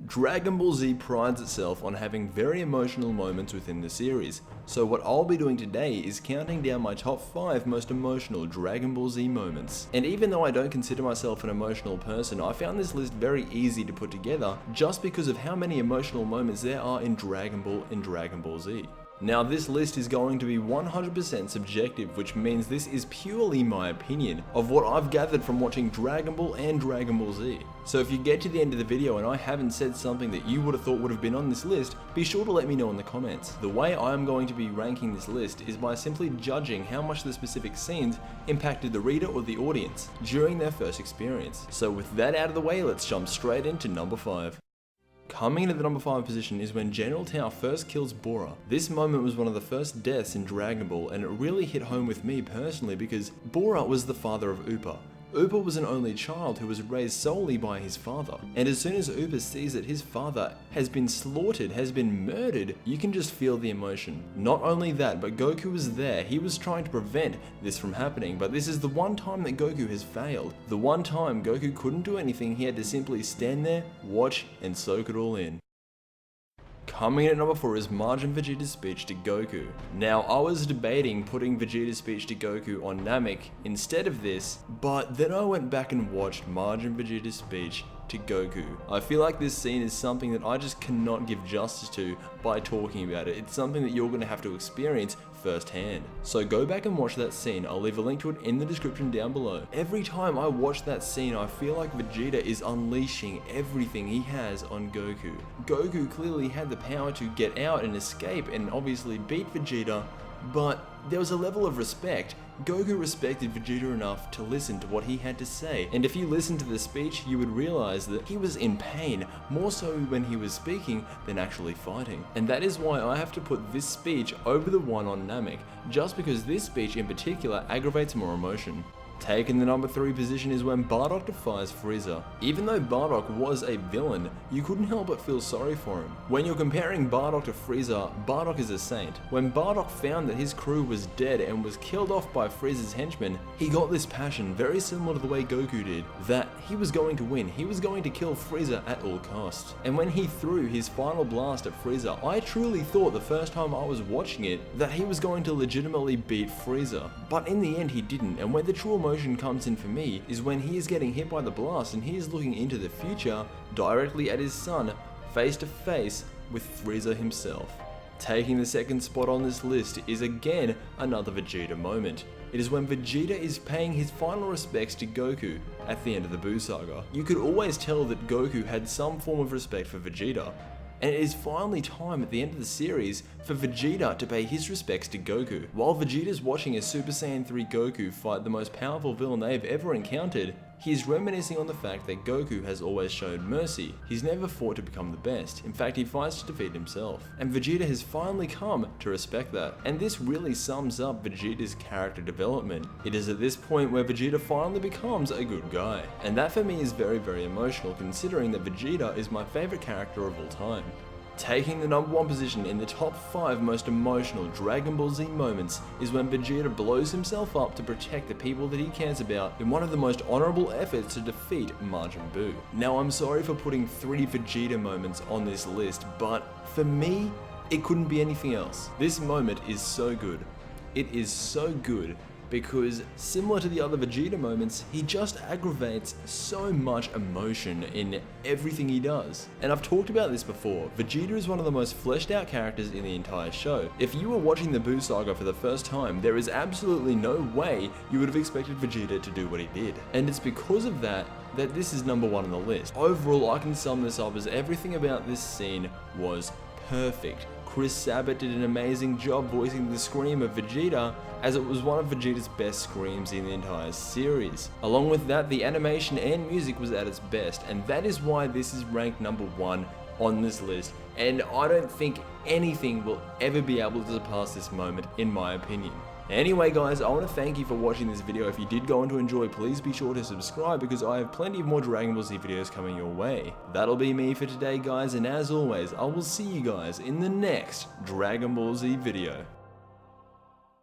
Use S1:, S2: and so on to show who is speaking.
S1: Dragon Ball Z prides itself on having very emotional moments within the series, so what I'll be doing today is counting down my top 5 most emotional Dragon Ball Z moments. And even though I don't consider myself an emotional person, I found this list very easy to put together just because of how many emotional moments there are in Dragon Ball and Dragon Ball Z. Now this list is going to be 100% subjective, which means this is purely my opinion of what I've gathered from watching Dragon Ball and Dragon Ball Z. So if you get to the end of the video and I haven't said something that you would have thought would have been on this list, be sure to let me know in the comments. The way I'm going to be ranking this list is by simply judging how much the specific scenes impacted the reader or the audience during their first experience. So with that out of the way, let's jump straight into number 5. Coming into the number 5 position is when General Tao first kills Bora. This moment was one of the first deaths in Dragon Ball, and it really hit home with me personally because Bora was the father of Upa. Upa was an only child who was raised solely by his father, and as soon as Upa sees that his father has been slaughtered, has been murdered, you can just feel the emotion. Not only that, but Goku was there. He was trying to prevent this from happening, but this is the one time that Goku has failed. The one time Goku couldn't do anything, he had to simply stand there, watch, and soak it all in. Coming in at number 4 is Majin Vegeta's speech to Goku. Now, I was debating putting Vegeta's speech to Goku on Namek instead of this, but then I went back and watched Majin Vegeta's speech to Goku. I feel like this scene is something that I just cannot give justice to by talking about it. It's something that you're going to have to experience firsthand. So go back and watch that scene. I'll leave a link to it in the description down below. Every time I watch that scene, I feel like Vegeta is unleashing everything he has on Goku. Goku clearly had the power to get out and escape and obviously beat Vegeta, but there was a level of respect. Goku respected Vegeta enough to listen to what he had to say, and if you listen to the speech, you would realize that he was in pain, more so when he was speaking than actually fighting. And that is why I have to put this speech over the one on Namek, just because this speech in particular aggravates more emotion. Taking the number 3 position is when Bardock defies Frieza. Even though Bardock was a villain, you couldn't help but feel sorry for him. When you're comparing Bardock to Frieza, Bardock is a saint. When Bardock found that his crew was dead and was killed off by Frieza's henchmen, he got this passion, very similar to the way Goku did, that he was going to win. He was going to kill Frieza at all costs. And when he threw his final blast at Frieza, I truly thought the first time I was watching it that he was going to legitimately beat Frieza. But in the end he didn't, and where the true emotion comes in for me is when he is getting hit by the blast and he is looking into the future directly at his son, face to face with Frieza himself. Taking the second spot on this list is again another Vegeta moment. It is when Vegeta is paying his final respects to Goku at the end of the Buu Saga. You could always tell that Goku had some form of respect for Vegeta, and it is finally time at the end of the series for Vegeta to pay his respects to Goku. While Vegeta's watching a Super Saiyan 3 Goku fight the most powerful villain they've ever encountered, he is reminiscing on the fact that Goku has always shown mercy. He's never fought to become the best. In fact, he fights to defeat himself. And Vegeta has finally come to respect that. And this really sums up Vegeta's character development. It is at this point where Vegeta finally becomes a good guy. And that for me is very, very emotional, considering that Vegeta is my favorite character of all time. Taking the number 1 position in the top 5 most emotional Dragon Ball Z moments is when Vegeta blows himself up to protect the people that he cares about in one of the most honorable efforts to defeat Majin Buu. Now I'm sorry for putting 3 Vegeta moments on this list, but for me, it couldn't be anything else. This moment is so good. It is so good because similar to the other Vegeta moments, he just aggravates so much emotion in everything he does. And I've talked about this before, Vegeta is one of the most fleshed out characters in the entire show. If you were watching the Buu Saga for the first time, there is absolutely no way you would have expected Vegeta to do what he did. And it's because of that this is number 1 on the list. Overall, I can sum this up as everything about this scene was perfect. Chris Sabat did an amazing job voicing the scream of Vegeta, as it was one of Vegeta's best screams in the entire series. Along with that, the animation and music was at its best, and that is why this is ranked number 1 on this list, and I don't think anything will ever be able to surpass this moment in my opinion. Anyway guys, I want to thank you for watching this video. If you did go on to enjoy, please be sure to subscribe because I have plenty of more Dragon Ball Z videos coming your way. That'll be me for today guys, and as always, I will see you guys in the next Dragon Ball Z video.